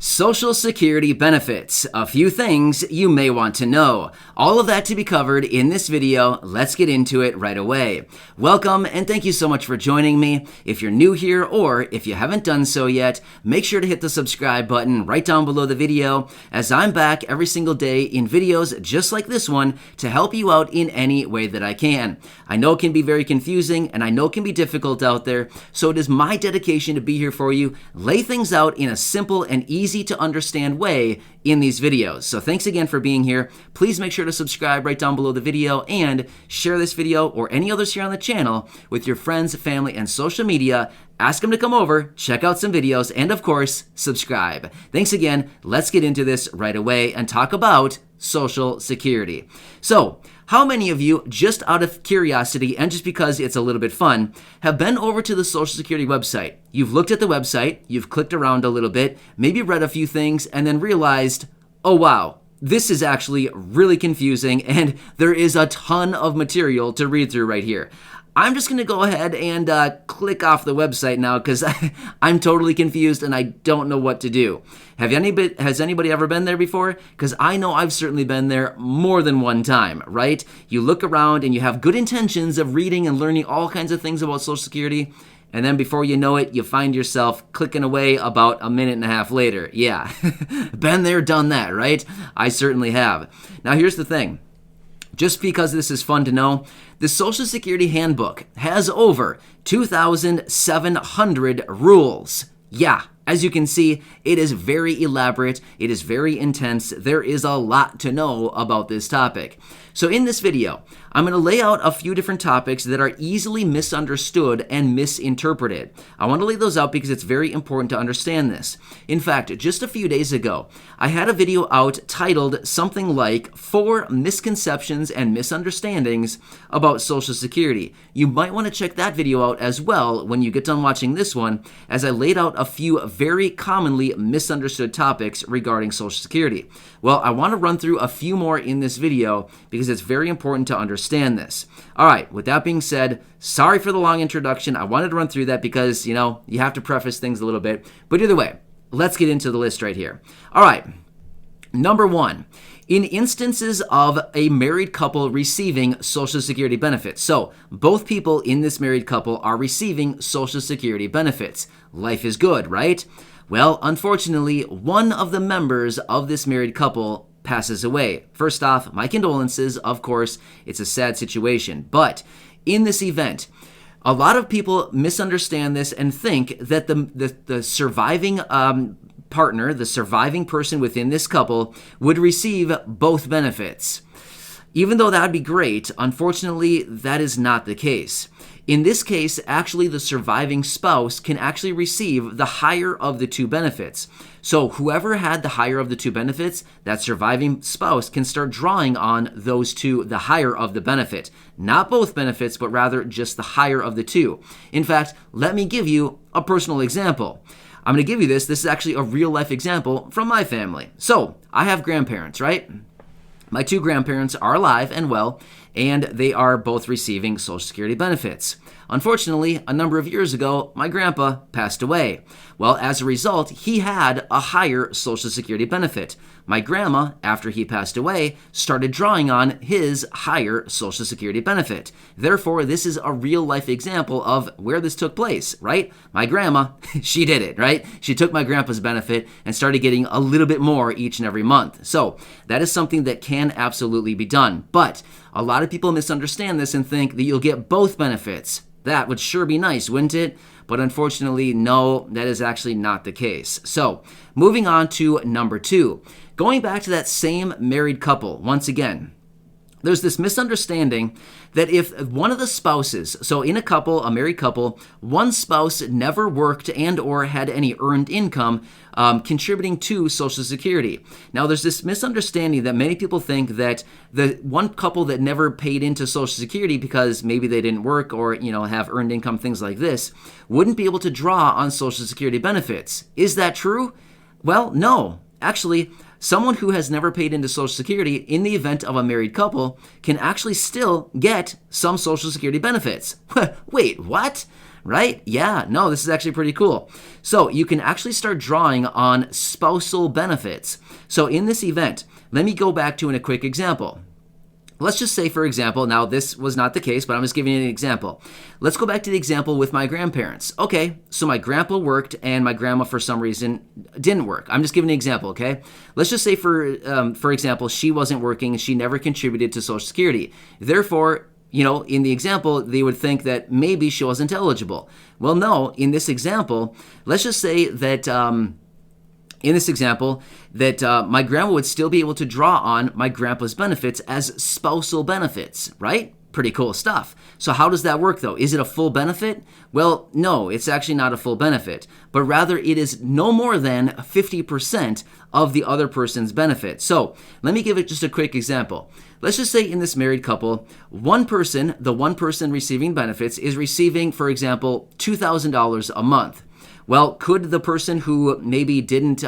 Social Security benefits, a few things you may want to know. All of that to be covered in this video. Let's get into it right away. Welcome and thank you so much for joining me. If you're new here or if you haven't done so yet, make sure to hit the subscribe button right down below the video, as I'm back every single day in videos just like this one to help you out in any way that I can. I know it can be very confusing and I know it can be difficult out there, so it is my dedication to be here for you, lay things out in a simple and easy to understand way in these videos. So thanks again for being here. Please make sure to subscribe right down below the video and share this video or any others here on the channel with your friends, family, and social media. Ask them to come over, check out some videos, and of course, subscribe. Thanks again. Let's get into this right away and talk about Social Security. So, how many of you, just out of curiosity and just because it's a little bit fun, have been over to the Social Security website? You've looked at the website, you've clicked around a little bit, maybe read a few things, and then realized, oh wow, this is actually really confusing and there is a ton of material to read through right here. I'm just going to go ahead and click off the website now because I'm totally confused and I don't know what to do. Has anybody ever been there before? Because I know I've certainly been there more than one time, right? You look around and you have good intentions of reading and learning all kinds of things about Social Security, and then before you know it, you find yourself clicking away about a minute and a half later. Yeah, been there, done that, right? I certainly have. Now here's the thing. Just because this is fun to know, the Social Security Handbook has over 2,700 rules. Yeah, as you can see, it is very elaborate, it is very intense, there is a lot to know about this topic. So in this video, I'm going to lay out a few different topics that are easily misunderstood and misinterpreted. I want to lay those out because it's very important to understand this. In fact, just a few days ago, I had a video out titled something like 4 Misconceptions and Misunderstandings about Social Security. You might want to check that video out as well when you get done watching this one, as I laid out a few very commonly misunderstood topics regarding Social Security. Well, I want to run through a few more in this video because it's very important to understand this. All right, with that being said, sorry for the long introduction. I wanted to run through that because, you have to preface things a little bit. But either way, let's get into the list right here. All right, number 1. In instances of a married couple receiving Social Security benefits. So, both people in this married couple are receiving Social Security benefits. Life is good, right? Well, unfortunately, one of the members of this married couple passes away. First off, my condolences. Of course, it's a sad situation. But in this event, a lot of people misunderstand this and think that the surviving partner, the surviving person within this couple, would receive both benefits. Even though that would be great, unfortunately, that is not the case. In this case, actually, the surviving spouse can actually receive the higher of the two benefits. So whoever had the higher of the two benefits, that surviving spouse can start drawing on those two, the higher of the benefit. Not both benefits, but rather just the higher of the two. In fact, let me give you a personal example. I'm going to give you this. This is actually a real life example from my family. So I have grandparents, right? My 2 grandparents are alive and well, and they are both receiving Social Security benefits. Unfortunately, a number of years ago, my grandpa passed away. Well, as a result, he had a higher Social Security benefit. My grandma, after he passed away, started drawing on his higher Social Security benefit. Therefore, this is a real-life example of where this took place, right? My grandma, she did it, right? She took my grandpa's benefit and started getting a little bit more each and every month. So that is something that can absolutely be done. But a lot of people misunderstand this and think that you'll get both benefits. That would sure be nice, wouldn't it? But unfortunately, no, that is actually not the case. So, moving on to number 2. Going back to that same married couple, once again, there's this misunderstanding that if one of the spouses, so in a married couple, one spouse never worked and or had any earned income contributing to Social Security. Now, there's this misunderstanding that many people think that the one couple that never paid into Social Security because maybe they didn't work or, have earned income, things like this, wouldn't be able to draw on Social Security benefits. Is that true? Well, no. Actually, someone who has never paid into Social Security in the event of a married couple can actually still get some Social Security benefits. Wait, what? right? Yeah, no, this is actually pretty cool. So you can actually start drawing on spousal benefits. So in this event, let me go back to a quick example. Let's just say, for example, now this was not the case, but I'm just giving you an example. Let's go back to the example with my grandparents. Okay, so my grandpa worked and my grandma for some reason didn't work. I'm just giving an example, okay? Let's just say, for example, she wasn't working and she never contributed to Social Security. Therefore, in the example, they would think that maybe she wasn't eligible. Well, no, in this example, let's just say that my grandma would still be able to draw on my grandpa's benefits as spousal benefits, right? Pretty cool stuff. So how does that work though? Is it a full benefit? Well, no, it's actually not a full benefit, but rather it is no more than 50% of the other person's benefit. So let me give it just a quick example. Let's just say in this married couple, the one person receiving benefits is receiving, for example, $2,000 a month. Well, could the person who maybe didn't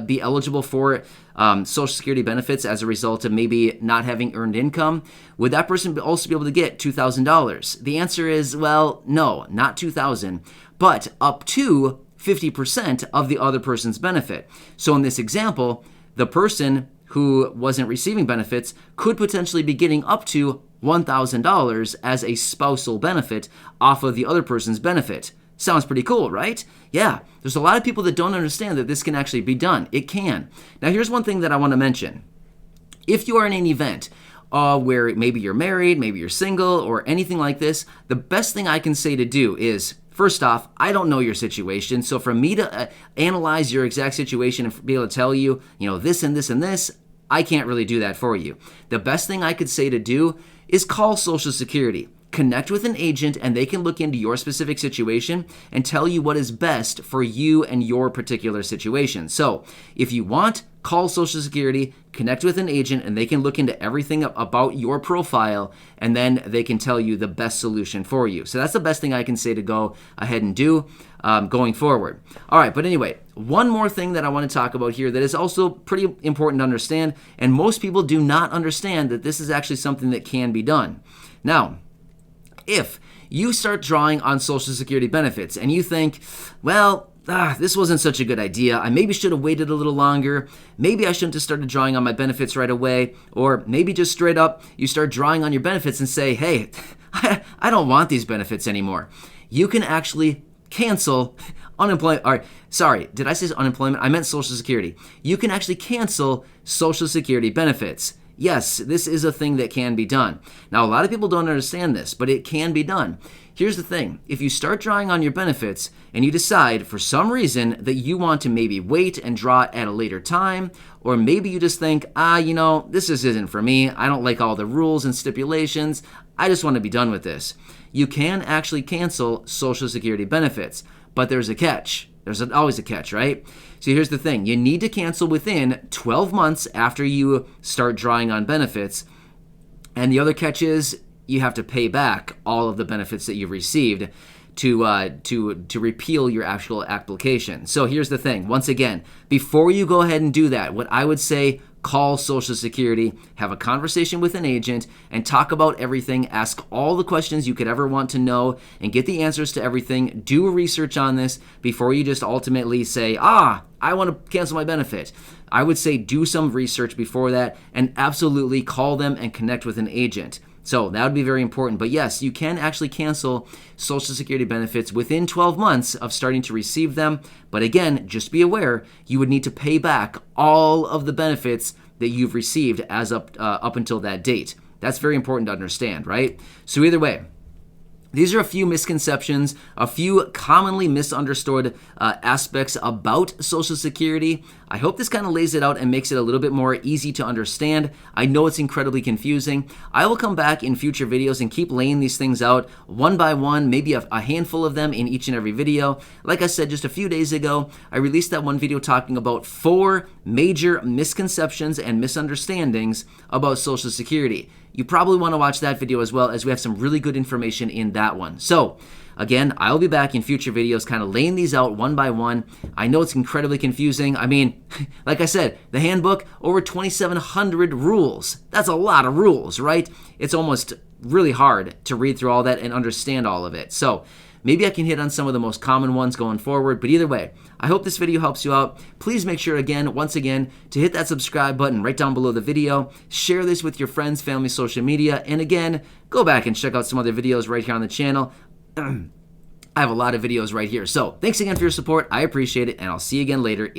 be eligible for Social Security benefits as a result of maybe not having earned income, would that person also be able to get $2,000? The answer is, well, no, not $2,000, but up to 50% of the other person's benefit. So in this example, the person who wasn't receiving benefits could potentially be getting up to $1,000 as a spousal benefit off of the other person's benefit. Sounds pretty cool, right? Yeah, there's a lot of people that don't understand that this can actually be done. It can. Now, here's one thing that I want to mention. If you are in an event where maybe you're married, maybe you're single, or anything like this, the best thing I can say to do is, first off, I don't know your situation, so for me to analyze your exact situation and be able to tell you, this and this and this, I can't really do that for you. The best thing I could say to do is call Social Security. Connect with an agent and they can look into your specific situation and tell you what is best for you and your particular situation. So if you want, call Social Security, connect with an agent, and they can look into everything about your profile, and then they can tell you the best solution for you. So that's the best thing I can say to go ahead and do going forward. All right, but anyway, one more thing that I want to talk about here that is also pretty important to understand, and most people do not understand that this is actually something that can be done. Now, if you start drawing on Social Security benefits and you think, well, this wasn't such a good idea. I maybe should have waited a little longer. Maybe I shouldn't have started drawing on my benefits right away. Or maybe just straight up, you start drawing on your benefits and say, hey, I don't want these benefits anymore. You can actually cancel unemployment. Or, sorry, did I say unemployment? I meant Social Security. You can actually cancel Social Security benefits. Yes, this is a thing that can be done. Now, a lot of people don't understand this, but it can be done. Here's the thing. If you start drawing on your benefits and you decide for some reason that you want to maybe wait and draw it at a later time, or maybe you just think, this just isn't for me. I don't like all the rules and stipulations. I just want to be done with this. You can actually cancel Social Security benefits, but there's a catch. There's always a catch, right? So here's the thing. You need to cancel within 12 months after you start drawing on benefits. And the other catch is you have to pay back all of the benefits that you've received to repeal your actual application. So here's the thing. Once again, before you go ahead and do that, what I would say, call Social Security, have a conversation with an agent, and talk about everything. Ask all the questions you could ever want to know and get the answers to everything. Do research on this before you just ultimately say, I want to cancel my benefit. I would say do some research before that and absolutely call them and connect with an agent. So that would be very important. But yes, you can actually cancel Social Security benefits within 12 months of starting to receive them. But again, just be aware, you would need to pay back all of the benefits that you've received as up until that date. That's very important to understand, right? So either way, these are a few misconceptions, a few commonly misunderstood aspects about Social Security. I hope this kind of lays it out and makes it a little bit more easy to understand. I know it's incredibly confusing. I will come back in future videos and keep laying these things out one by one, maybe a handful of them in each and every video. Like I said, just a few days ago, I released that one video talking about 4 major misconceptions and misunderstandings about Social Security. You probably want to watch that video as well, as we have some really good information in that one. So again, I'll be back in future videos kind of laying these out one by one. I know it's incredibly confusing. I mean, like I said, the handbook, over 2,700 rules. That's a lot of rules, right? It's almost really hard to read through all that and understand all of it. So Maybe I can hit on some of the most common ones going forward, but either way, I hope this video helps you out. Please make sure once again, to hit that subscribe button right down below the video. Share this with your friends, family, social media, and again, go back and check out some other videos right here on the channel. I have a lot of videos right here. So thanks again for your support. I appreciate it, and I'll see you again later.